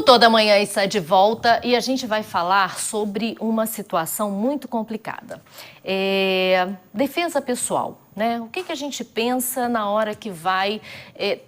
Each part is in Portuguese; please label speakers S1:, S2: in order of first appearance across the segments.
S1: Toda Manhã está de volta e a gente vai falar sobre uma situação muito complicada. Defesa pessoal, né? O que a gente pensa na hora que vai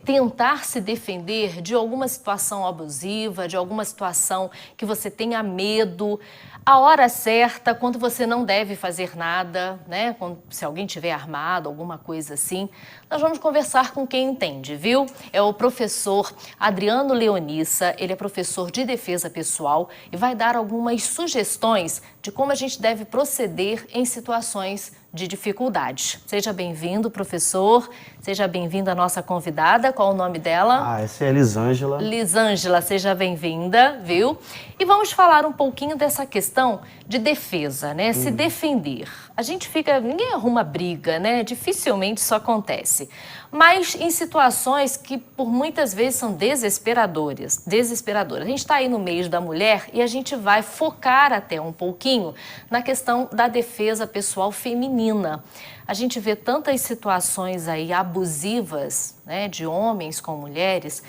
S1: tentar se defender de alguma situação abusiva, de alguma situação que você tenha medo, a hora certa, quando você não deve fazer nada, né? Se alguém tiver armado, alguma coisa assim. Nós vamos conversar com quem entende, viu? É o professor Adriano Leonissa, ele é professor de defesa pessoal e vai dar algumas sugestões de como a gente deve proceder em situações de dificuldade. Seja bem-vindo, professor. Seja bem-vinda a nossa convidada. Qual o nome dela?
S2: Essa é a Lisângela.
S1: Lisângela, seja bem-vinda, viu? E vamos falar um pouquinho dessa questão de defesa, né? Se defender. A gente ninguém arruma briga, né? Dificilmente isso acontece. Mas em situações que por muitas vezes são desesperadoras. A gente está aí no mês da mulher e a gente vai focar até um pouquinho na questão da defesa pessoal feminina. A gente vê tantas situações aí abusivas, né, de homens com mulheres,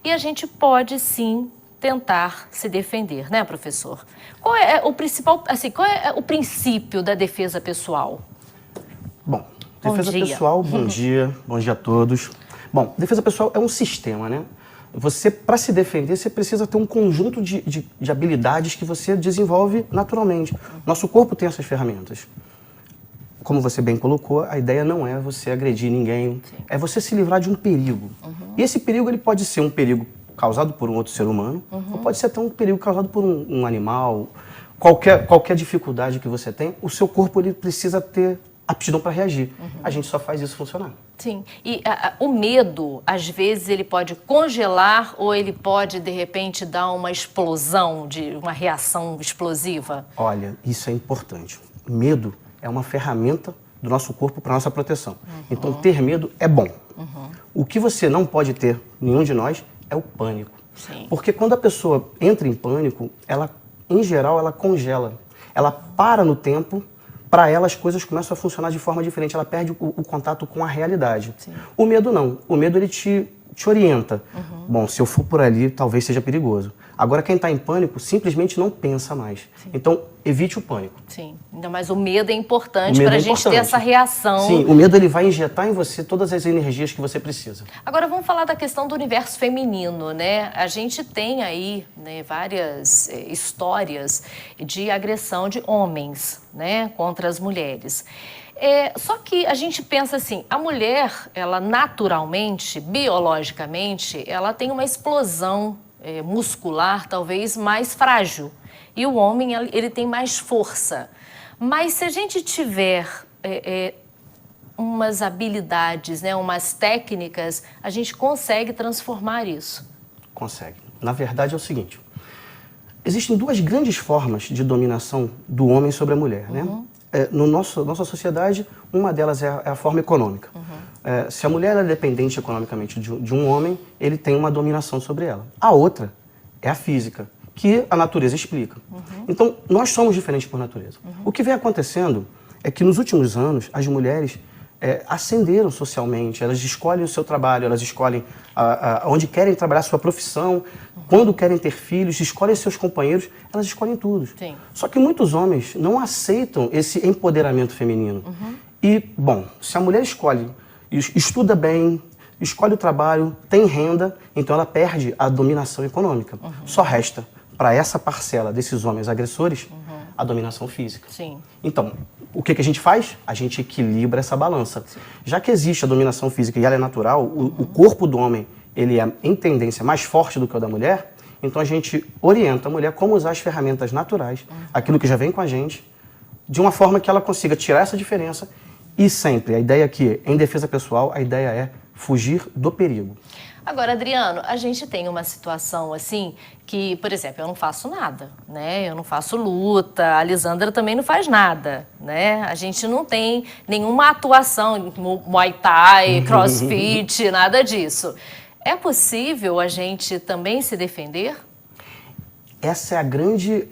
S1: e a gente pode sim tentar se defender, né, professor? Qual é o principal, assim, qual é o princípio da defesa pessoal?
S2: Bom, defesa pessoal, bom dia a todos. Bom, defesa pessoal é um sistema, né? Você, para se defender, você precisa ter um conjunto de habilidades que você desenvolve naturalmente. Nosso corpo tem essas ferramentas. Como você bem colocou, a ideia não é você agredir ninguém, é você se livrar de um perigo. E esse perigo ele pode ser um perigo causado por um outro ser humano, ou pode ser até um perigo causado por um animal. Qualquer dificuldade que você tem, o seu corpo ele precisa ter aptidão para reagir. A gente só faz isso funcionar.
S1: Sim, e o medo, às vezes, ele pode congelar ou ele pode, de repente, dar uma explosão, uma reação explosiva?
S2: Olha, isso é importante. Medo é uma ferramenta do nosso corpo para nossa proteção. Então, ter medo é bom. O que você não pode ter, nenhum de nós, é o pânico.
S1: Sim.
S2: Porque quando a pessoa entra em pânico, ela, em geral, ela congela. Ela para no tempo, para ela as coisas começam a funcionar de forma diferente. Ela perde o contato com a realidade. Sim. O medo não. O medo ele te orienta. Bom, se eu for por ali, talvez seja perigoso. Agora, quem está em pânico simplesmente não pensa mais. Sim. Então, evite o pânico.
S1: Sim, ainda mais o medo é importante para a gente ter essa reação.
S2: Sim, o medo ele vai injetar em você todas as energias que você precisa.
S1: Agora, vamos falar da questão do universo feminino, né? A gente tem aí, né, várias histórias de agressão de homens, né, contra as mulheres. Só que a gente pensa assim, a mulher, ela naturalmente, biologicamente, ela tem uma explosão muscular talvez mais frágil. E o homem, ele tem mais força. Mas se a gente tiver umas habilidades, né, umas técnicas, a gente consegue transformar isso.
S2: Consegue. Na verdade é o seguinte, existem duas grandes formas de dominação do homem sobre a mulher, né? Nossa sociedade, uma delas é a forma econômica. Se a mulher é dependente economicamente de um homem, ele tem uma dominação sobre ela. A outra é a física, que a natureza explica. Então, nós somos diferentes por natureza. O que vem acontecendo é que nos últimos anos, as mulheres ascenderam socialmente, elas escolhem o seu trabalho, elas escolhem onde querem trabalhar, sua profissão, quando querem ter filhos, escolhem seus companheiros, elas escolhem tudo.
S1: Sim.
S2: Só que muitos homens não aceitam esse empoderamento feminino. E, bom, se a mulher escolhe, estuda bem, escolhe o trabalho, tem renda, então ela perde a dominação econômica. Só resta para essa parcela desses homens agressores a dominação física.
S1: Sim.
S2: Então, o que a gente faz? A gente equilibra essa balança. Sim. Já que existe a dominação física e ela é natural, o corpo do homem ele é, em tendência, mais forte do que o da mulher, então a gente orienta a mulher como usar as ferramentas naturais, aquilo que já vem com a gente, de uma forma que ela consiga tirar essa diferença e sempre, a ideia aqui, em defesa pessoal, a ideia é fugir do perigo.
S1: Agora, Adriano, a gente tem uma situação assim que, por exemplo, eu não faço nada, né? Eu não faço luta, a Lisângela também não faz nada, né? A gente não tem nenhuma atuação em Muay Thai, CrossFit, nada disso. É possível a gente também se defender?
S2: Essa é a grande,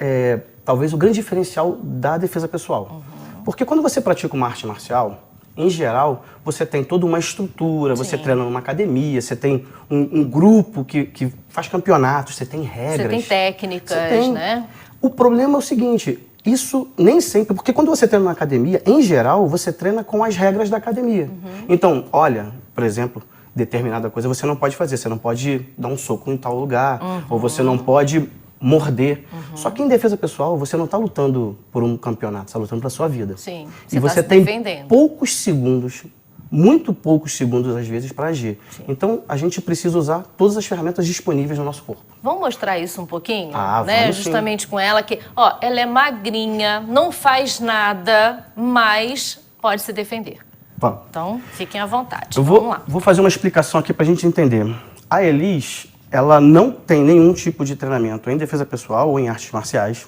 S2: talvez o grande diferencial da defesa pessoal. Porque quando você pratica uma arte marcial, em geral, você tem toda uma estrutura, você
S1: Sim.
S2: treina numa academia, você tem um grupo que faz campeonatos, você tem regras.
S1: Você tem técnicas,
S2: Você tem.
S1: né?
S2: O problema é o seguinte, isso nem sempre, porque quando você treina na academia, em geral, você treina com as regras da academia. Então, olha, por exemplo, determinada coisa você não pode fazer, você não pode dar um soco em tal lugar, ou você não pode morder. Só que em defesa pessoal, você não está lutando por um campeonato, você está lutando pela sua vida.
S1: Sim,
S2: E
S1: tá
S2: você
S1: se
S2: tem
S1: defendendo.
S2: poucos segundos, muito poucos segundos às vezes, para agir. Então, a gente precisa usar todas as ferramentas disponíveis no nosso corpo.
S1: Vamos mostrar isso um pouquinho?
S2: Ah,
S1: né?
S2: vamos sim.
S1: Justamente com ela, que, ó, ela é magrinha, não faz nada, mas pode se defender.
S2: Vamos.
S1: Então, fiquem à vontade.
S2: Eu
S1: Vamos lá.
S2: vou fazer uma explicação aqui para a gente entender. A Elis, ela não tem nenhum tipo de treinamento em defesa pessoal ou em artes marciais.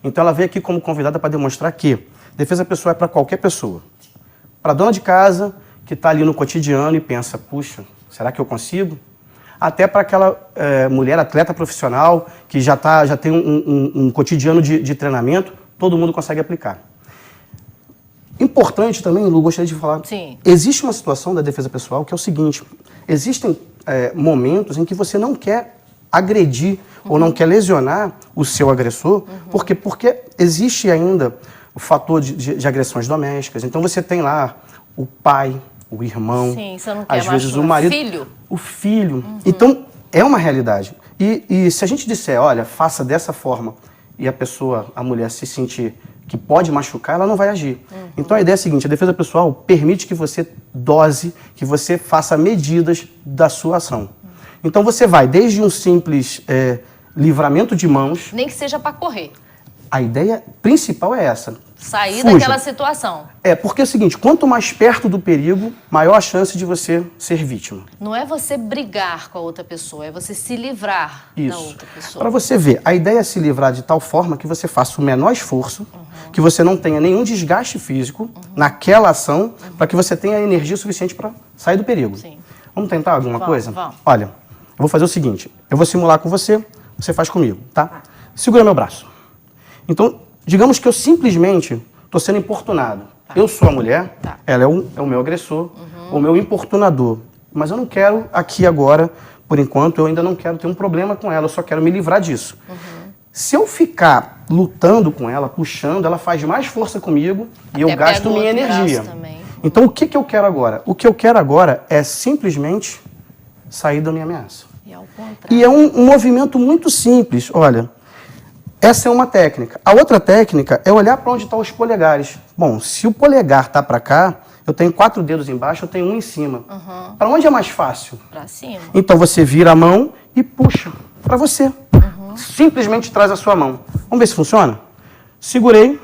S2: Então, ela veio aqui como convidada para demonstrar que defesa pessoal é para qualquer pessoa. Para dona de casa, que está ali no cotidiano e pensa, puxa, será que eu consigo? Até para aquela mulher atleta profissional que já tem um cotidiano de treinamento, todo mundo consegue aplicar. Importante também, Lu, gostaria de falar,
S1: Sim.
S2: existe uma situação da defesa pessoal que é o seguinte, existem momentos em que você não quer agredir ou não quer lesionar o seu agressor, porque existe ainda o fator de agressões domésticas. Então você tem lá o pai, o irmão,
S1: Sim, você não quer
S2: às vezes o
S1: machucar.
S2: marido,
S1: Filho?
S2: o filho. Então é uma realidade. E se a gente disser, olha, faça dessa forma e a pessoa, a mulher se sentir que pode machucar, ela não vai agir. Então a ideia é a seguinte, a defesa pessoal permite que você dose, que você faça medidas da sua ação. Então você vai desde um simples livramento de mãos.
S1: Nem que seja para correr.
S2: A ideia principal é essa.
S1: Sair
S2: Fuja.
S1: daquela situação.
S2: Porque é o seguinte, quanto mais perto do perigo, maior a chance de você ser vítima.
S1: Não é você brigar com a outra pessoa, é você se livrar da
S2: Isso.
S1: outra pessoa.
S2: Para você ver, a ideia é se livrar de tal forma que você faça o menor esforço, que você não tenha nenhum desgaste físico naquela ação, para que você tenha energia suficiente para sair do perigo.
S1: Sim.
S2: Vamos tentar alguma coisa?
S1: Vamos.
S2: Olha, eu vou fazer o seguinte, eu vou simular com você, você faz comigo, tá? Segura meu braço. Então, digamos que eu simplesmente estou sendo importunado. Eu sou a mulher, ela é o meu agressor, o meu importunador. Mas eu não quero aqui agora, por enquanto, eu ainda não quero ter um problema com ela, eu só quero me livrar disso. Se eu ficar lutando com ela, puxando, ela faz mais força comigo e eu gasto minha energia. Então, o que eu quero agora? O que eu quero agora é simplesmente sair da minha ameaça. E é um movimento muito simples, olha. Essa é uma técnica. A outra técnica é olhar para onde estão os polegares. Bom, se o polegar está para cá, eu tenho 4 dedos embaixo, eu tenho um em cima. Para onde é mais fácil?
S1: Para cima.
S2: Então você vira a mão e puxa para você. Simplesmente traz a sua mão. Vamos ver se funciona? Segurei.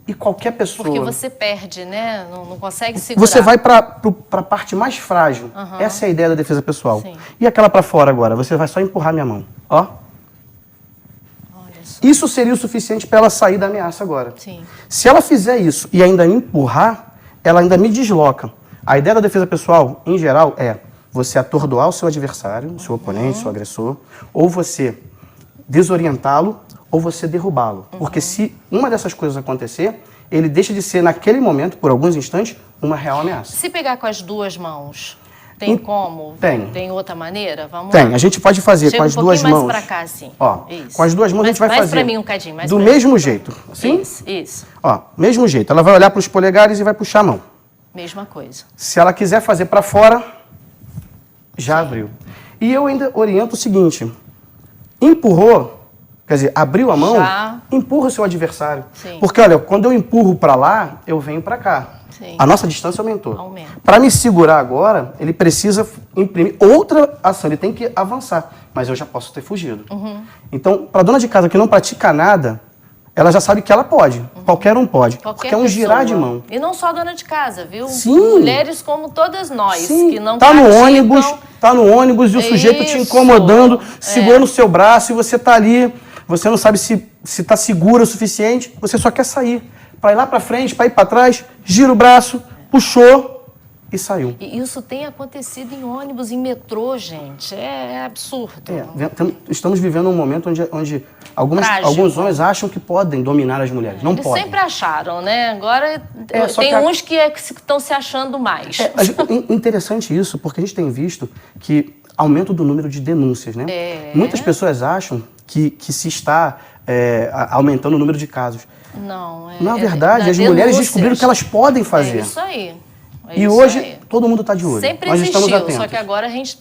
S2: E qualquer pessoa...
S1: Porque você perde, né? Não consegue segurar.
S2: Você vai para a parte mais frágil. Essa é a ideia da defesa pessoal.
S1: Sim.
S2: E aquela para fora agora? Você vai só empurrar minha mão. Ó. Isso seria o suficiente para ela sair da ameaça agora.
S1: Sim.
S2: Se ela fizer isso e ainda me empurrar, ela ainda me desloca. A ideia da defesa pessoal, em geral, é você atordoar o seu adversário, o seu oponente, o seu agressor, ou você desorientá-lo, ou você derrubá-lo. Porque se uma dessas coisas acontecer, ele deixa de ser, naquele momento, por alguns instantes, uma real ameaça.
S1: Se pegar com as duas mãos, tem como?
S2: Tem.
S1: Tem outra maneira? Vamos
S2: Tem.
S1: lá.
S2: A gente pode fazer
S1: Chega
S2: com as
S1: um
S2: duas
S1: pouquinho
S2: mãos.
S1: mais pra cá, assim.
S2: Ó,
S1: Isso.
S2: com as duas mãos a gente vai
S1: mais
S2: fazer
S1: pra mim um cadinho, mais
S2: do
S1: pra
S2: mesmo
S1: mim.
S2: jeito. Sim?
S1: Isso.
S2: Ó, mesmo jeito. Ela vai olhar para os polegares e vai puxar a mão.
S1: Mesma coisa.
S2: Se ela quiser fazer para fora, já abriu. E eu ainda oriento o seguinte: empurrou, quer dizer, abriu a mão,
S1: Já.
S2: empurra o seu adversário.
S1: Sim.
S2: Porque, olha, quando eu empurro para lá, eu venho para cá.
S1: Sim.
S2: A nossa distância aumentou.
S1: Aumenta.
S2: Para me segurar agora, ele precisa imprimir outra ação, ele tem que avançar. Mas eu já posso ter fugido. Então, para dona de casa que não pratica nada, ela já sabe que ela pode. Qualquer um pode. porque é um girar de mão.
S1: E não só dona de casa, viu?
S2: Sim.
S1: Mulheres como todas nós,
S2: Sim,
S1: que não
S2: tá no
S1: praticam.
S2: ônibus e o sujeito te
S1: Isso.
S2: incomodando, segurando o seu braço e você tá ali, você não sabe se tá seguro o suficiente, você só quer sair. Para ir lá para frente, para ir para trás, gira o braço, puxou e saiu.
S1: E isso tem acontecido em ônibus, em metrô, gente. É absurdo.
S2: Estamos vivendo um momento onde
S1: Trágico.
S2: alguns homens acham que podem dominar as mulheres. Não
S1: Eles
S2: podem.
S1: sempre acharam, né? Agora Tem uns que estão se achando mais.
S2: Interessante isso, porque a gente tem visto que aumenta do número de denúncias, né? Muitas pessoas acham que se está aumentando o número de casos.
S1: Não,
S2: na verdade, as mulheres descobriram que elas podem fazer.
S1: É isso aí.
S2: E hoje, todo mundo está de olho.
S1: Sempre
S2: Nós
S1: existiu,
S2: estamos atentos.
S1: só que agora a gente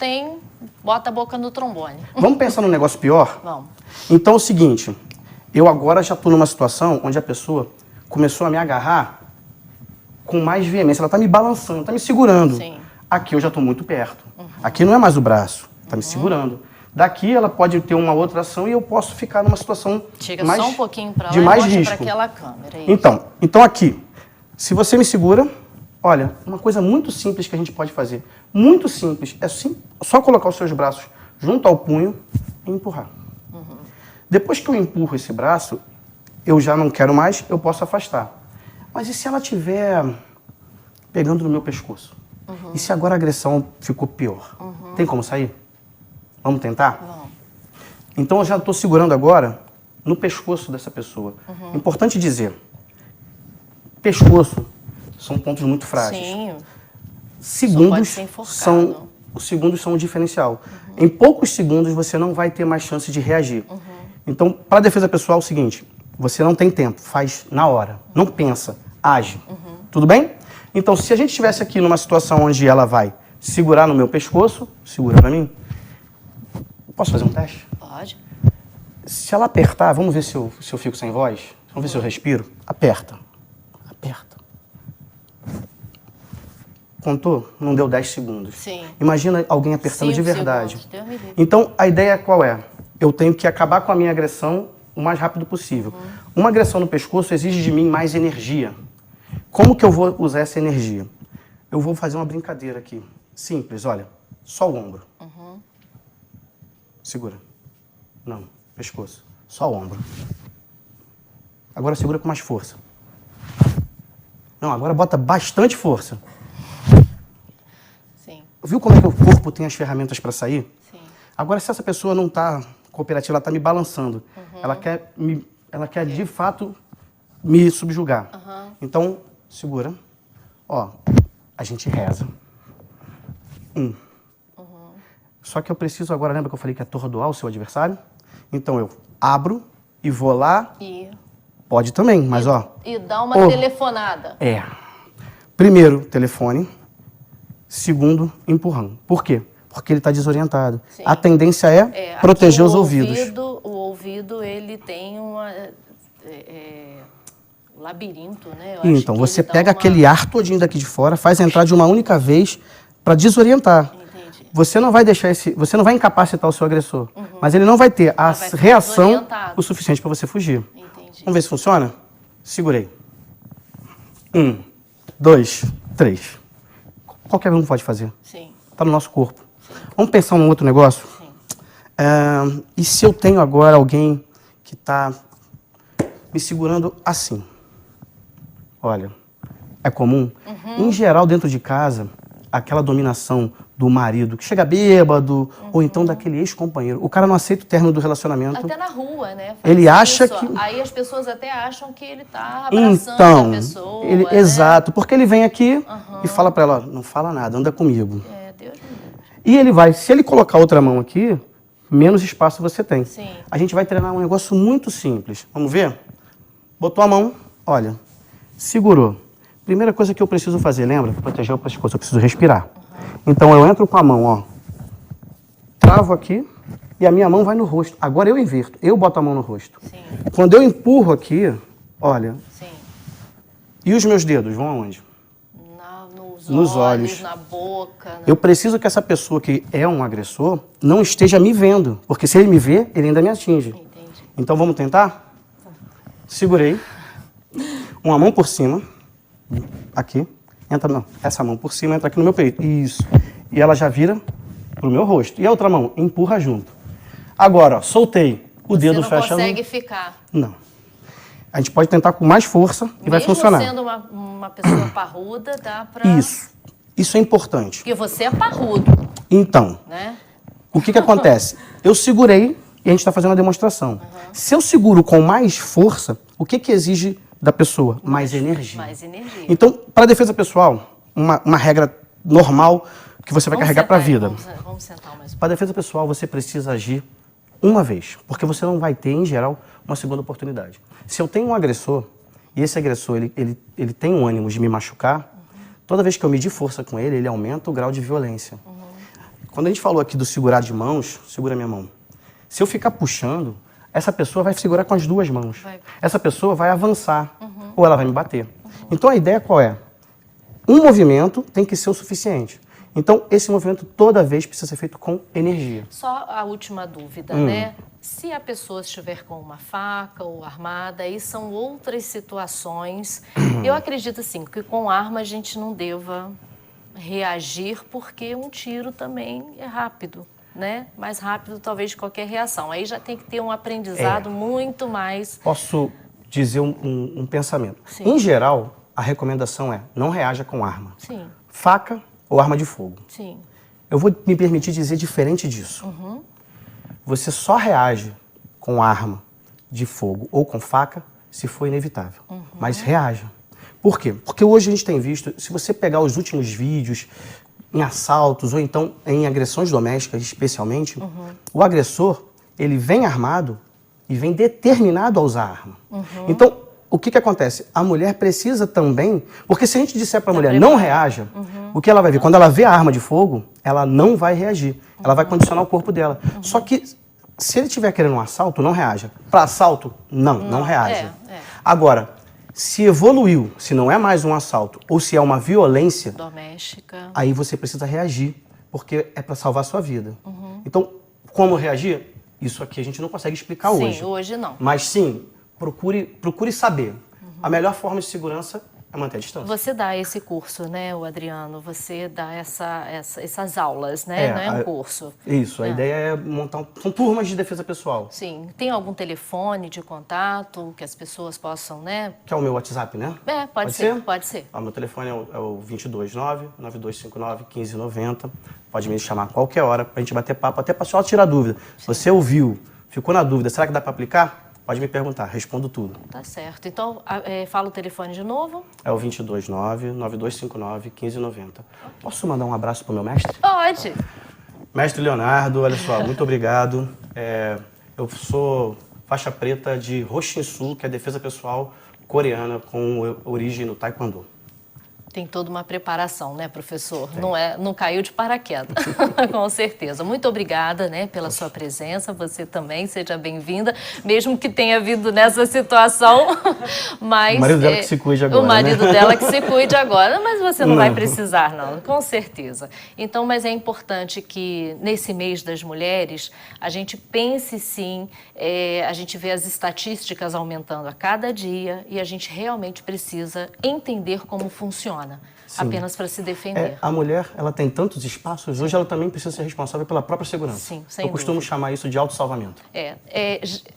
S1: bota a boca no trombone.
S2: Vamos pensar num negócio pior?
S1: Vamos.
S2: Então é o seguinte, eu agora já estou numa situação onde a pessoa começou a me agarrar com mais veemência. Ela está me balançando, está me segurando.
S1: Sim.
S2: Aqui eu já estou muito perto. Aqui não é mais o braço, está me segurando. Daqui ela pode ter uma outra ação e eu posso ficar numa situação
S1: Chega
S2: mais,
S1: só um pouquinho para lá
S2: de
S1: e
S2: mais
S1: mostra
S2: risco.
S1: para aquela câmera.
S2: Então aqui, se você me segura, olha, uma coisa muito simples que a gente pode fazer. Muito simples. É só colocar os seus braços junto ao punho e empurrar. Depois que eu empurro esse braço, eu já não quero mais, eu posso afastar. Mas e se ela estiver pegando no meu pescoço? E se agora a agressão ficou pior? Tem como sair? Vamos tentar?
S1: Vamos.
S2: Então eu já estou segurando agora no pescoço dessa pessoa. Importante dizer, pescoço são pontos muito frágeis.
S1: Sim.
S2: Segundos os segundos são o diferencial. Em poucos segundos você não vai ter mais chance de reagir. Então, para a defesa pessoal é o seguinte, você não tem tempo, faz na hora, não pensa, age. Tudo bem? Então, se a gente estivesse aqui numa situação onde ela vai segurar no meu pescoço, segura para mim. Posso fazer um teste?
S1: Pode.
S2: Se ela apertar, vamos ver se eu fico sem voz? Vamos ver se eu respiro? Aperta. Aperta. Contou? Não deu 10 segundos.
S1: Sim.
S2: Imagina alguém apertando de verdade.
S1: Segundos. Deus me livre.
S2: Então, a ideia qual é? Eu tenho que acabar com a minha agressão o mais rápido possível. Uma agressão no pescoço exige de mim mais energia. Como que eu vou usar essa energia? Eu vou fazer uma brincadeira aqui. Simples, olha. Só o ombro. Segura. Não, pescoço. Só o ombro. Agora segura com mais força. Não, agora bota bastante força.
S1: Sim.
S2: Viu como é que o corpo tem as ferramentas para sair?
S1: Sim.
S2: Agora, se essa pessoa não está cooperativa, ela está me balançando. Ela quer de fato me subjugar. Então, segura. Ó, a gente reza. Só que eu preciso agora, lembra que eu falei que é atordoar o seu adversário? Então eu abro e vou lá. Pode também, mas ó.
S1: E dá uma telefonada.
S2: Primeiro, telefone. Segundo, empurrão. Por quê? Porque ele está desorientado.
S1: Sim.
S2: A tendência é proteger os ouvidos.
S1: O ouvido, ele tem um labirinto, né?
S2: Então, você pega aquele ar todinho daqui de fora, faz entrar de uma única vez para desorientar.
S1: Entendi.
S2: Você não vai deixar você não vai incapacitar o seu agressor, mas ele não vai ter a reação o suficiente para você fugir.
S1: Entendi.
S2: Vamos ver se funciona? Segurei. 1, 2, 3. Qualquer um pode fazer.
S1: Sim.
S2: Está no nosso corpo.
S1: Sim.
S2: Vamos pensar num outro negócio?
S1: Sim.
S2: E se eu tenho agora alguém que está me segurando assim? Olha, é comum. Em geral, dentro de casa, aquela dominação do marido que chega bêbado, ou então daquele ex-companheiro. O cara não aceita o término do relacionamento.
S1: Até na rua, né?
S2: Ele acha que...
S1: Aí as pessoas até acham que ele está abraçando a pessoa.
S2: Ele,
S1: né?
S2: Exato, porque ele vem aqui e fala para ela, ó, não fala nada, anda comigo.
S1: Deus me livre.
S2: E ele vai, se ele colocar outra mão aqui, menos espaço você tem.
S1: Sim.
S2: A gente vai treinar um negócio muito simples. Vamos ver? Botou a mão, olha, segurou. Primeira coisa que eu preciso fazer, lembra? Proteger o pescoço, eu preciso respirar. Então eu entro com a mão, ó, travo aqui e a minha mão vai no rosto. Agora eu inverto, eu boto a mão no rosto.
S1: Sim.
S2: Quando eu empurro aqui, olha,
S1: Sim.
S2: e os meus dedos vão aonde?
S1: Nos olhos, na boca. Né?
S2: Eu preciso que essa pessoa que é um agressor não esteja me vendo, porque se ele me vê, ele ainda me atinge.
S1: Entendi.
S2: Então vamos tentar? Segurei, uma mão por cima, aqui, entra, não, essa mão por cima entra aqui no meu peito, isso, e ela já vira pro meu rosto. E a outra mão, empurra junto. Agora, ó, soltei, o dedo fecha.
S1: Você não consegue ficar.
S2: Não. A gente pode tentar com mais força e vai funcionar.
S1: Mesmo sendo uma pessoa parruda, dá pra...
S2: Isso é importante.
S1: Porque você é parrudo.
S2: Então,
S1: né?
S2: O que acontece? Eu segurei e a gente está fazendo a demonstração. Se eu seguro com mais força, o que exige da pessoa, mais energia.
S1: Mais energia.
S2: Então, para a defesa pessoal, uma regra normal que você vai carregar para a vida.
S1: Vamos sentar mais um
S2: Para a defesa pessoal, você precisa agir uma vez, porque você não vai ter, em geral, uma segunda oportunidade. Se eu tenho um agressor, e esse agressor ele tem um ânimo de me machucar, toda vez que eu medir força com ele, ele aumenta o grau de violência. Quando a gente falou aqui do segurar de mãos, segura minha mão. Se eu ficar puxando, essa pessoa vai segurar com as duas mãos. Essa pessoa vai avançar, ou ela vai me bater. Então a ideia qual é? Um movimento tem que ser o suficiente. Então, esse movimento toda vez precisa ser feito com energia.
S1: Só a última dúvida, né? Se a pessoa estiver com uma faca ou armada, aí são outras situações. Eu acredito, assim, que com arma a gente não deva reagir, porque um tiro também é rápido, né? Mais rápido, talvez, de qualquer reação. Aí já tem que ter um aprendizado muito mais...
S2: Posso dizer um pensamento.
S1: Sim.
S2: Em geral, a recomendação é não reaja com arma.
S1: Sim.
S2: Faca ou arma de fogo.
S1: Sim.
S2: Eu vou me permitir dizer diferente disso. Você só reage com arma de fogo ou com faca se for inevitável. Mas reaja. Por quê? Porque hoje a gente tem visto, se você pegar os últimos vídeos em assaltos ou então em agressões domésticas especialmente, o agressor, ele vem armado e vem determinado a usar a arma. Então, o que acontece? A mulher precisa também, porque se a gente disser para a mulher não reaja, o que ela vai ver? Quando ela vê a arma de fogo, ela não vai reagir. Ela vai condicionar o corpo dela. Só que se ele estiver querendo um assalto, não reaja. Para assalto, não reaja. Agora, se evoluiu, se não é mais um assalto, ou se é uma violência
S1: doméstica,
S2: aí você precisa reagir, porque é para salvar a sua vida. Então, como reagir? Isso aqui a gente não consegue explicar hoje.
S1: Sim, hoje não.
S2: Mas sim, procure saber. A melhor forma de segurança é manter a distância.
S1: Você dá esse curso, né, o Adriano? Você dá essas aulas, né? Não é um curso.
S2: Isso, a ideia é montar... São turmas de defesa pessoal.
S1: Sim. Tem algum telefone de contato que as pessoas possam, né?
S2: Que é o meu WhatsApp, né?
S1: Pode ser? Pode ser.
S2: Meu telefone é o 229-9259-1590. Pode me chamar a qualquer hora pra gente bater papo, até pra só tirar dúvida. Sim. Você ouviu, ficou na dúvida, será que dá pra aplicar? Pode me perguntar, respondo tudo.
S1: Tá certo. Então, fala o telefone de novo.
S2: É o 229-9259-1590. Posso mandar um abraço pro meu mestre?
S1: Pode.
S2: Mestre Leonardo, olha só, muito obrigado. Eu sou faixa preta de Hoshinsu, que é defesa pessoal coreana com origem no Taekwondo.
S1: Tem toda uma preparação, né, professor? Não caiu de paraquedas, com certeza. Muito obrigada, né, pela sua presença. Você também, seja bem-vinda, mesmo que tenha vindo nessa situação. Mas,
S2: o marido dela que se cuide agora,
S1: o marido
S2: né?
S1: dela que se cuide agora, mas você não vai precisar, não, com certeza. Então, mas é importante que, nesse mês das mulheres, a gente pense, sim, a gente vê as estatísticas aumentando a cada dia e a gente realmente precisa entender como funciona. Sim. Apenas para se defender.
S2: A mulher, ela tem tantos espaços, hoje ela também precisa ser responsável pela própria segurança.
S1: Sim, sem
S2: Eu costumo
S1: dúvida.
S2: chamar isso de autossalvamento.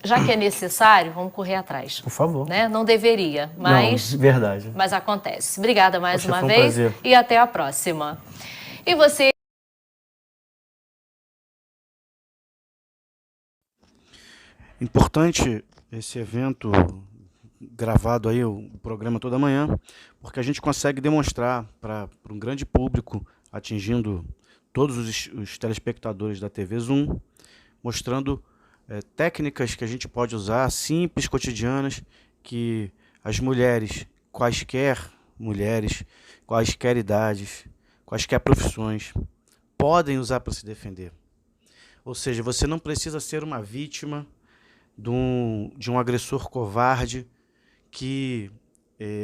S1: Já que é necessário, vamos correr atrás.
S2: Por favor.
S1: Né? Não deveria, mas...
S2: Não, verdade.
S1: Mas acontece. Obrigada mais uma
S2: foi um
S1: vez
S2: prazer.
S1: E até a próxima. E você...
S3: Importante esse evento gravado aí, o programa toda manhã, porque a gente consegue demonstrar para um grande público, atingindo todos os telespectadores da TV Zoom, mostrando técnicas que a gente pode usar, simples, cotidianas, que as mulheres, quaisquer idades, quaisquer profissões, podem usar para se defender. Ou seja, você não precisa ser uma vítima de um agressor covarde que,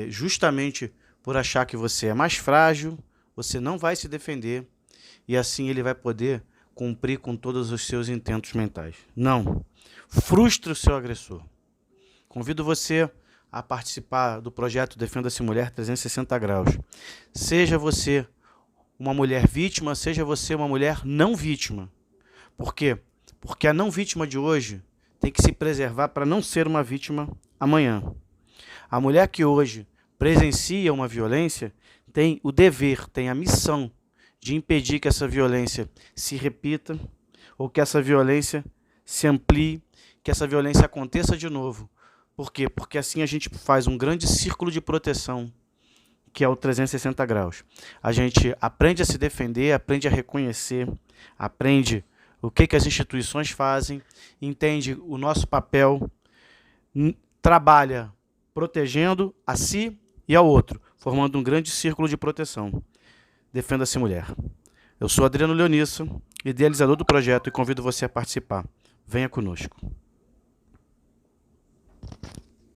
S3: justamente por achar que você é mais frágil, você não vai se defender e assim ele vai poder cumprir com todos os seus intentos mentais. Não. Frustre o seu agressor. Convido você a participar do projeto Defenda-se Mulher 360 graus. Seja você uma mulher vítima, seja você uma mulher não vítima. Por quê? Porque a não vítima de hoje tem que se preservar para não ser uma vítima amanhã. A mulher que hoje presencia uma violência tem o dever, tem a missão de impedir que essa violência se repita ou que essa violência se amplie, que essa violência aconteça de novo, Por quê? Porque assim a gente faz um grande círculo de proteção, que é o 360 graus. A gente aprende a se defender, aprende a reconhecer, aprende o que as instituições fazem, entende o nosso papel, trabalha protegendo a si e ao outro, formando um grande círculo de proteção. Defenda-se, mulher. Eu sou Adriano Leonisso, idealizador do projeto, e convido você a participar. Venha conosco.